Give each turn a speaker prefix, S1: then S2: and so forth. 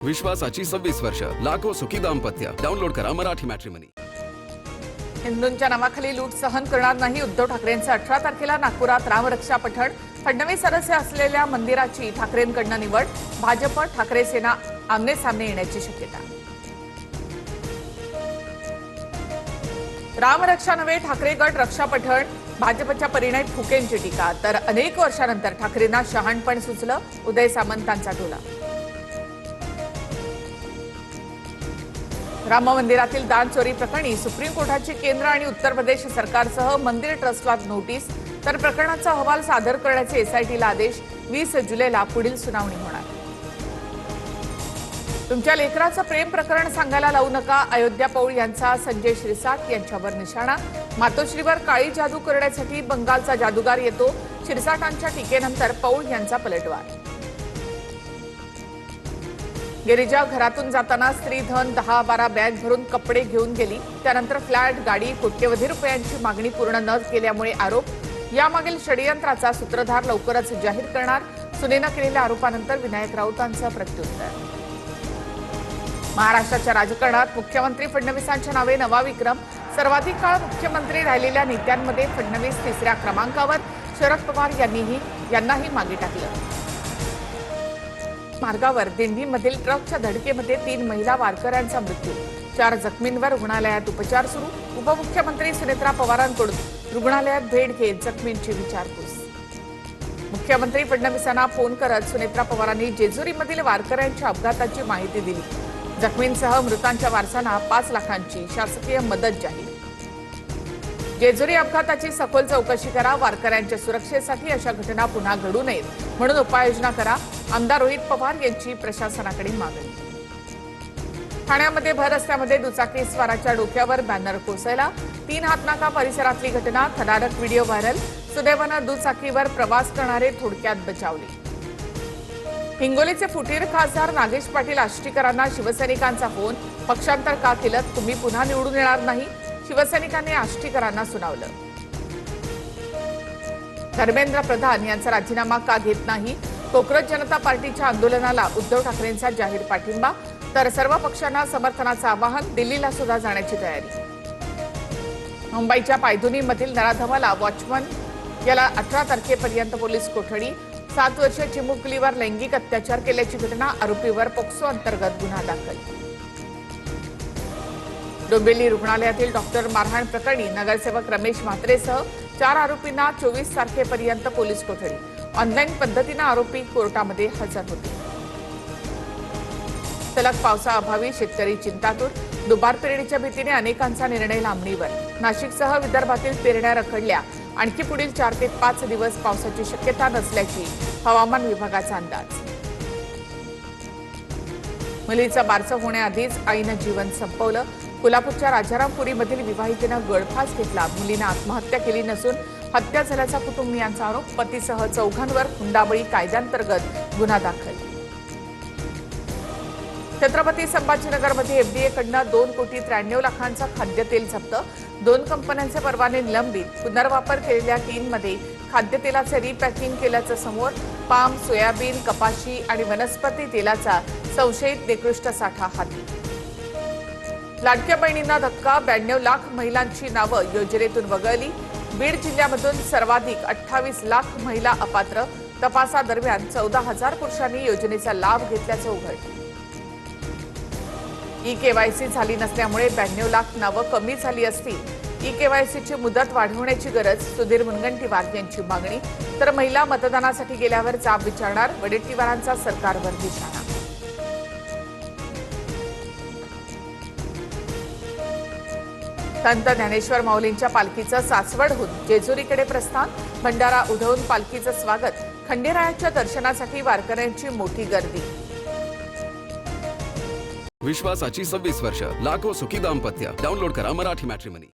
S1: विश्वासाची 26 वर्ष लाखो सुखी दाम्पत्य। डाउनलोड करा मराठी मॅट्रिमनी।
S2: हिंदूंच्या नावाखाली लूट सहन करणार नाही। उद्धव ठाकरेंचं 18 तारखेला नागपुरात रामरक्षा पठण। फडणवीस सदस्य असलेल्या मंदिराची ठाकरेंकडून निवड। भाजप ठाकरे सेना आमने सामने येण्याची शक्यता। रामरक्षा नव्हे ठाकरे गट रक्षा पठण। भाजपच्या परिणय फुकेंची टीका। तर अनेक वर्षानंतर ठाकरेंना शहाणपण सुचलं। उदय सामंतांचा टोला। राम मंदिरातील दान चोरी प्रकरणी सुप्रीम कोर्टाची केंद्र आणि उत्तर प्रदेश सरकारसह मंदिर ट्रस्टला नोटीस। तर प्रकरणाचा अहवाल सादर करण्याचे एसआयटीला आदेश। 20 जुलैला पुढील सुनावणी होणार। तुमच्या लेकराचं प्रेम प्रकरण सांगायला लावू नका। अयोध्या पौळ यांचा संजय शिरसाट यांच्यावर निशाणा। मातोश्रीवर काळी जादू करण्यासाठी बंगालचा जादूगार येतो। शिरसाटांच्या टीकेनंतर पौळ यांचा पलटवार। गिरिजा घरातून जाताना स्त्रीधन 10-12 बॅग भरून कपडे घेऊन गेली। त्यानंतर फ्लॅट गाडी कोट्यवधी रुपयांची मागणी पूर्ण न केल्यामुळे आरोप। यामागील षडयंत्राचा सूत्रधार लवकरच जाहीर करणार। सुनेनं केलेल्या आरोपानंतर विनायक राऊतांचं प्रत्युत्तर। महाराष्ट्राच्या राजकारणात मुख्यमंत्री फडणवीसांच्या नावे नवा विक्रम। सर्वाधिक काळ मुख्यमंत्री राहिलेल्या नेत्यांमध्ये फडणवीस 3ऱ्या क्रमांकावर। शरद पवार यांनाही मागे टाकलं। मार्गावर दिंडीमधील ट्रकच्या धडकेमध्ये 3 महिला वारकऱ्यांचा मृत्यू। 4 जखमींवर रुग्णालयात उपचार सुरू। उपमुख्यमंत्री सुनेत्रा पवारांकडून रुग्णालयात भेट घेत जखमींची विचारपूस। मुख्यमंत्री फडणवीसांना फोन करत सुनेत्रा पवारांनी जेजुरीमधील वारकऱ्यांच्या अपघाताची माहिती दिली। जखमींसह मृतांच्या वारसांना 5 लाखांची शासकीय मदत जाहीर। जेजुरी अपघाताची सखोल चौकशी करा। वारकऱ्यांच्या सुरक्षेसाठी अशा घटना पुन्हा घडू नयेत म्हणून उपाययोजना करा। आमदार रोहित पवार यांची प्रशासनाकडे मागणी। ठाण्यामध्ये भर रस्त्यामध्ये दुचाकीस्वाराच्या डोक्यावर बॅनर कोसळला। 3 हातनाका परिसरातली घटना। थरारक व्हिडिओ व्हायरल। सुदैवानं दुचाकीवर प्रवास करणारे थोडक्यात बचावले। हिंगोलीचे फुटीर खासदार नागेश पाटील आष्टीकरांना शिवसैनिकांचा फोन। पक्षांतर का केलं? तुम्ही पुन्हा निवडून येणार नाही। शिवसैनिकांनी आष्टीकरांना सुनावलं। धर्मेंद्र प्रधान यांचा राजीनामा का घेत नाही? कोकरज जनता पार्टीच्या आंदोलनाला उद्धव ठाकरेंचा जाहीर पाठिंबा। तर सर्व पक्षांना समर्थनाचं आवाहन। दिल्लीला सुद्धा जाण्याची तयारी। मुंबईच्या पायधुनीमधील नराधमाला वॉचमन याला 18 तारखेपर्यंत पोलीस कोठडी। 7 वर्षीय चिमुकलीवर लैंगिक अत्याचार केल्याची घटना। आरोपीवर पोक्सो अंतर्गत गुन्हा दाखल। डोंबिवली रुग्णालयातील डॉक्टर मारहाण प्रकरणी नगरसेवक रमेश म्हात्रेसह 4 आरोपींना 24 तारखेपर्यंत पोलीस कोठडी। ऑनलाईन पद्धतीने आरोपी कोर्टामध्ये हजर होते। सलग पावसाअभावी शेतकरी चिंतातूर। दुबार पेरणीच्या भीतीने अनेकांचा निर्णय लांबणीवर। नाशिकसह विदर्भातील पेरण्या रखडल्या। आणखी पुढील 4 ते 5 दिवस पावसाची शक्यता नसल्याची हवामान विभागाचा अंदाज। मुलीचं बारसं होण्याआधीच आईनं जीवन संपवलं। कोल्हापूरच्या राजारामपुरीमधील विवाहितेनं गळफास घेतला। मुलीनं आत्महत्या केली नसून हत्या झाल्याचा कुटुंबियांचा आरोप। पतीसह 4घांवर हुंडाबळी कायद्यांतर्गत गुन्हा दाखल। छत्रपती संभाजीनगरमध्ये एफडीएकडनं 2,93,00,000 खाद्यतेल जप्त। 2 कंपन्यांचे परवाने निलंबित। पुनर्वापर केलेल्या टीनमध्ये खाद्यतेलाचे रिपॅकिंग केल्याचं समोर। पाम, सोयाबीन, कपाशी आणि वनस्पती तेलाचा संशयित निकृष्ट साठा हाती। लाडक्या बहिणींना धक्का। 92 लाख महिलांची नावं योजनेतून वगळली। बीड जिल्ह्यामधून सर्वाधिक 28 लाख महिला अपात्र। तपासादरम्यान 14,000 पुरुषांनी योजनेचा लाभ घेतल्याचं उघड। ई-केवायसी झाली नसल्यामुळे 92 लाख नावं कमी झाली असतील। ई-केवायसीची मुदत वाढवण्याची गरज। सुधीर मुनगंटीवार यांची मागणी। तर महिला मतदानासाठी गेल्यावर जाब विचारणार। वडेट्टीवारांचा सरकारवर निशाणा। संत ज्ञानेश्वर माऊलींच्या पालखीचं सासवडहून जेजुरीकडे प्रस्थान। भंडारा उधळून पालखीचं स्वागत। खंडेरायाच्या दर्शनासाठी वारकऱ्यांची मोठी गर्दी।
S1: विश्वासाची 26 वर्ष लाखो सुखी दाम्पत्य। डाउनलोड करा मराठी मॅट्रिमनी।